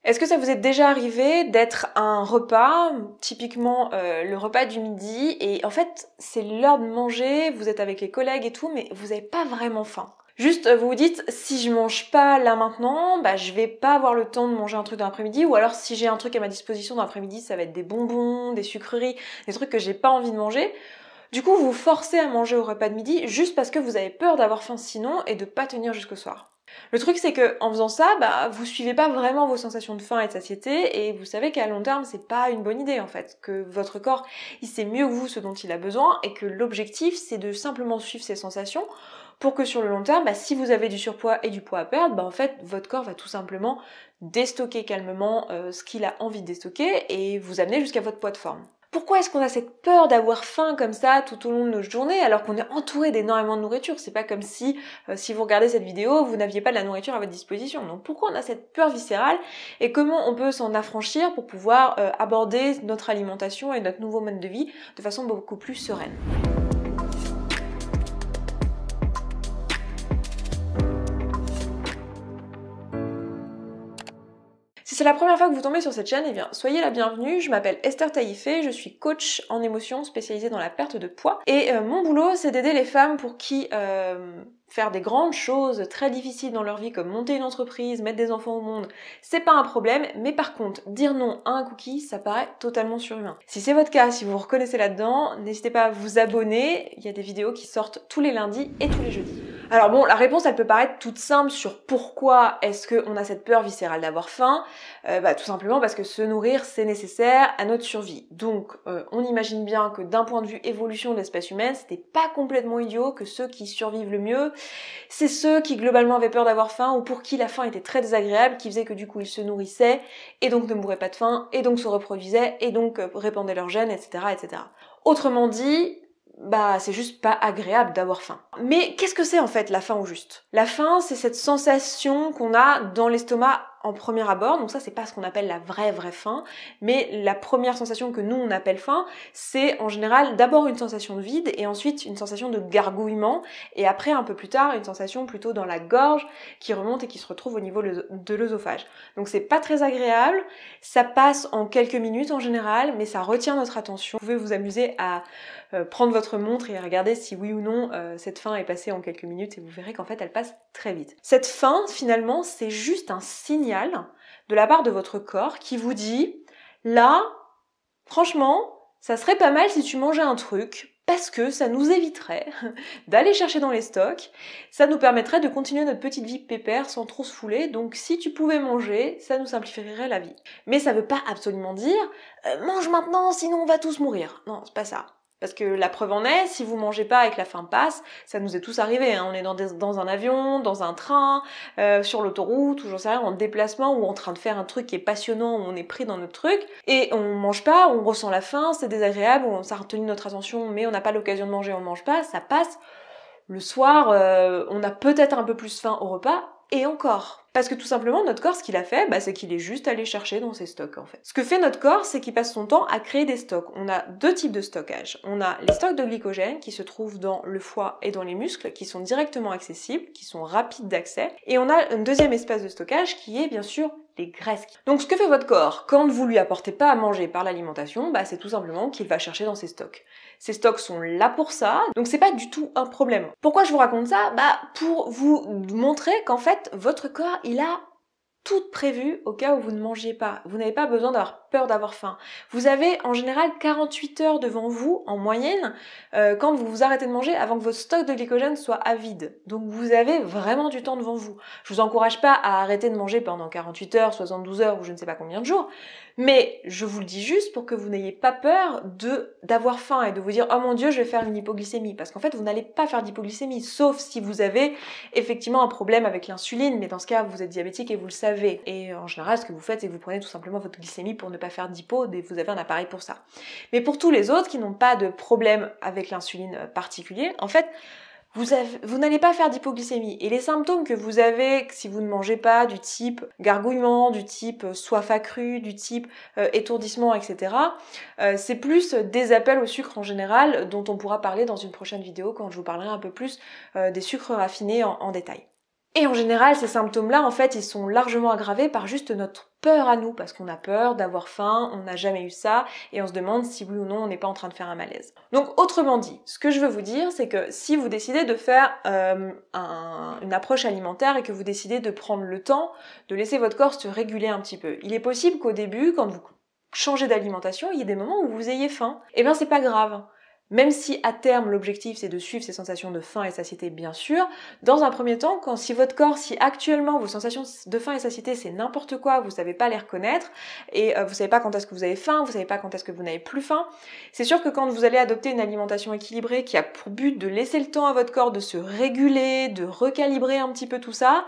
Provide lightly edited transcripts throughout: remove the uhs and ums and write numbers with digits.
Est-ce que ça vous est déjà arrivé d'être à un repas, typiquement le repas du midi, et en fait c'est l'heure de manger, vous êtes avec les collègues et tout, mais vous n'avez pas vraiment faim. Juste vous vous dites, si je mange pas là maintenant, bah je vais pas avoir le temps de manger un truc dans l'après-midi, ou alors si j'ai un truc à ma disposition dans l'après-midi, ça va être des bonbons, des sucreries, des trucs que j'ai pas envie de manger. Du coup vous vous forcez à manger au repas de midi juste parce que vous avez peur d'avoir faim sinon et de pas tenir jusqu'au soir. Le truc c'est que en faisant ça, bah vous suivez pas vraiment vos sensations de faim et de satiété et vous savez qu'à long terme c'est pas une bonne idée en fait, que votre corps il sait mieux que vous ce dont il a besoin et que l'objectif c'est de simplement suivre ses sensations pour que sur le long terme, bah, si vous avez du surpoids et du poids à perdre, bah en fait votre corps va tout simplement déstocker calmement ce qu'il a envie de déstocker et vous amener jusqu'à votre poids de forme. Pourquoi est-ce qu'on a cette peur d'avoir faim comme ça tout au long de nos journées alors qu'on est entouré d'énormément de nourriture? C'est pas comme si vous regardez cette vidéo, vous n'aviez pas de la nourriture à votre disposition. Donc pourquoi on a cette peur viscérale et comment on peut s'en affranchir pour pouvoir aborder notre alimentation et notre nouveau mode de vie de façon beaucoup plus sereine? Si c'est la première fois que vous tombez sur cette chaîne, eh bien, soyez la bienvenue, je m'appelle Esther Taïfé, je suis coach en émotions spécialisée dans la perte de poids et mon boulot c'est d'aider les femmes pour qui faire des grandes choses très difficiles dans leur vie comme monter une entreprise, mettre des enfants au monde, c'est pas un problème, mais par contre, dire non à un cookie, ça paraît totalement surhumain. Si c'est votre cas, si vous vous reconnaissez là-dedans, n'hésitez pas à vous abonner, il y a des vidéos qui sortent tous les lundis et tous les jeudis. Alors bon, la réponse elle peut paraître toute simple sur pourquoi est-ce qu'on a cette peur viscérale d'avoir faim. Tout simplement parce que se nourrir c'est nécessaire à notre survie. Donc on imagine bien que d'un point de vue évolution de l'espèce humaine, c'était pas complètement idiot que ceux qui survivent le mieux, c'est ceux qui globalement avaient peur d'avoir faim ou pour qui la faim était très désagréable, qui faisait que du coup ils se nourrissaient et donc ne mouraient pas de faim et donc se reproduisaient et donc répandaient leurs gènes, etc., etc. Autrement dit, c'est juste pas agréable d'avoir faim. Mais qu'est-ce que c'est en fait la faim au juste? La faim, c'est cette sensation qu'on a dans l'estomac en premier abord, donc ça c'est pas ce qu'on appelle la vraie faim, mais la première sensation que nous on appelle faim, c'est en général d'abord une sensation de vide et ensuite une sensation de gargouillement et après un peu plus tard une sensation plutôt dans la gorge qui remonte et qui se retrouve au niveau de l'œsophage. Donc c'est pas très agréable, ça passe en quelques minutes en général, mais ça retient notre attention. Vous pouvez vous amuser à prendre votre montre et regarder si oui ou non cette faim est passée en quelques minutes et vous verrez qu'en fait elle passe très vite. Cette faim finalement c'est juste un signal de la part de votre corps qui vous dit là, franchement, ça serait pas mal si tu mangeais un truc parce que ça nous éviterait d'aller chercher dans les stocks, ça nous permettrait de continuer notre petite vie pépère sans trop se fouler, donc si tu pouvais manger, ça nous simplifierait la vie. Mais ça veut pas absolument dire mange maintenant sinon on va tous mourir. Non, c'est pas ça. Parce que la preuve en est, si vous mangez pas et que la faim passe, ça nous est tous arrivé, hein. On est dans un avion, dans un train, sur l'autoroute, ou j'en sais rien, en déplacement, ou en train de faire un truc qui est passionnant, où on est pris dans notre truc, et on mange pas, on ressent la faim, c'est désagréable, ça a retenu notre attention, mais on n'a pas l'occasion de manger, on mange pas, ça passe. Le soir, on a peut-être un peu plus faim au repas, et encore. Parce que tout simplement, notre corps, ce qu'il a fait, c'est qu'il est juste allé chercher dans ses stocks, en fait. Ce que fait notre corps, c'est qu'il passe son temps à créer des stocks. On a deux types de stockage. On a les stocks de glycogène, qui se trouvent dans le foie et dans les muscles, qui sont directement accessibles, qui sont rapides d'accès. Et on a un deuxième espace de stockage, qui est, bien sûr, les graisses. Donc ce que fait votre corps quand vous lui apportez pas à manger par l'alimentation, c'est tout simplement qu'il va chercher dans ses stocks. Ces stocks sont là pour ça, donc c'est pas du tout un problème. Pourquoi je vous raconte ça? Pour vous montrer qu'en fait, votre corps, il a tout prévu au cas où vous ne mangiez pas. Vous n'avez pas besoin d'avoir peur d'avoir faim. Vous avez en général 48 heures devant vous, en moyenne, quand vous vous arrêtez de manger avant que votre stock de glycogène soit à vide. Donc vous avez vraiment du temps devant vous. Je vous encourage pas à arrêter de manger pendant 48 heures, 72 heures ou je ne sais pas combien de jours, mais je vous le dis juste pour que vous n'ayez pas peur d'avoir faim et de vous dire « Oh mon Dieu, je vais faire une hypoglycémie ». Parce qu'en fait, vous n'allez pas faire d'hypoglycémie, sauf si vous avez effectivement un problème avec l'insuline, mais dans ce cas, vous êtes diabétique et vous le savez. Et en général, ce que vous faites, c'est que vous prenez tout simplement votre glycémie pour ne pas faire d'hypo, et vous avez un appareil pour ça. Mais pour tous les autres qui n'ont pas de problème avec l'insuline particulier, en fait, vous n'allez pas faire d'hypoglycémie. Et les symptômes que vous avez si vous ne mangez pas, du type gargouillement, du type soif accrue, du type étourdissement, etc., c'est plus des appels au sucre en général, dont on pourra parler dans une prochaine vidéo quand je vous parlerai un peu plus des sucres raffinés en détail. Et en général, ces symptômes-là, en fait, ils sont largement aggravés par juste notre peur à nous, parce qu'on a peur d'avoir faim, on n'a jamais eu ça, et on se demande si oui ou non on n'est pas en train de faire un malaise. Donc autrement dit, ce que je veux vous dire, c'est que si vous décidez de faire une approche alimentaire et que vous décidez de prendre le temps de laisser votre corps se réguler un petit peu, il est possible qu'au début, quand vous changez d'alimentation, il y ait des moments où vous ayez faim. Eh bien c'est pas grave. Même si à terme l'objectif c'est de suivre ces sensations de faim et satiété bien sûr, dans un premier temps, si actuellement vos sensations de faim et satiété c'est n'importe quoi, vous savez pas les reconnaître et vous savez pas quand est-ce que vous avez faim, vous savez pas quand est-ce que vous n'avez plus faim, c'est sûr que quand vous allez adopter une alimentation équilibrée qui a pour but de laisser le temps à votre corps de se réguler, de recalibrer un petit peu tout ça,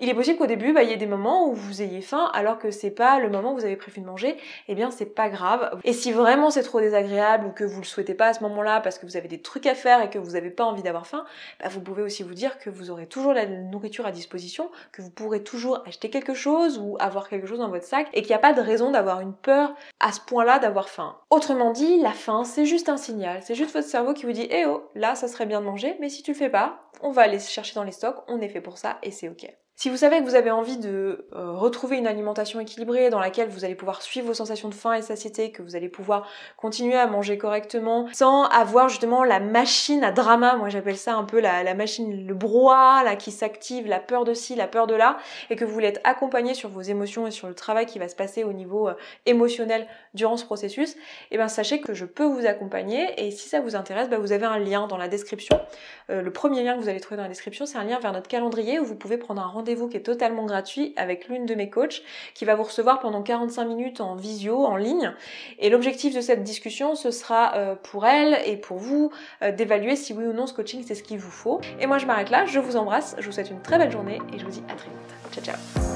il est possible qu'au début il y ait des moments où vous ayez faim alors que c'est pas le moment où vous avez prévu de manger, eh bien c'est pas grave. Et si vraiment c'est trop désagréable ou que vous le souhaitez pas à ce moment-là parce que vous avez des trucs à faire et que vous n'avez pas envie d'avoir faim, vous pouvez aussi vous dire que vous aurez toujours la nourriture à disposition, que vous pourrez toujours acheter quelque chose ou avoir quelque chose dans votre sac et qu'il n'y a pas de raison d'avoir une peur à ce point-là d'avoir faim. Autrement dit, la faim, c'est juste un signal, c'est juste votre cerveau qui vous dit « Eh oh, là ça serait bien de manger, mais si tu le fais pas, on va aller chercher dans les stocks, on est fait pour ça et c'est ok ». Si vous savez que vous avez envie de retrouver une alimentation équilibrée dans laquelle vous allez pouvoir suivre vos sensations de faim et de satiété, que vous allez pouvoir continuer à manger correctement sans avoir justement la machine à drama, moi j'appelle ça un peu la machine, le brouhaha là, qui s'active, la peur de ci, la peur de là, et que vous voulez être accompagné sur vos émotions et sur le travail qui va se passer au niveau émotionnel durant ce processus, et bien sachez que je peux vous accompagner et si ça vous intéresse, vous avez un lien dans la description. Le premier lien que vous allez trouver dans la description, c'est un lien vers notre calendrier où vous pouvez prendre un rendez-vous qui est totalement gratuit avec l'une de mes coachs qui va vous recevoir pendant 45 minutes en visio, en ligne. Et l'objectif de cette discussion, ce sera pour elle et pour vous d'évaluer si oui ou non ce coaching c'est ce qu'il vous faut. Et moi je m'arrête là, je vous embrasse, je vous souhaite une très belle journée et je vous dis à très vite. Ciao ciao.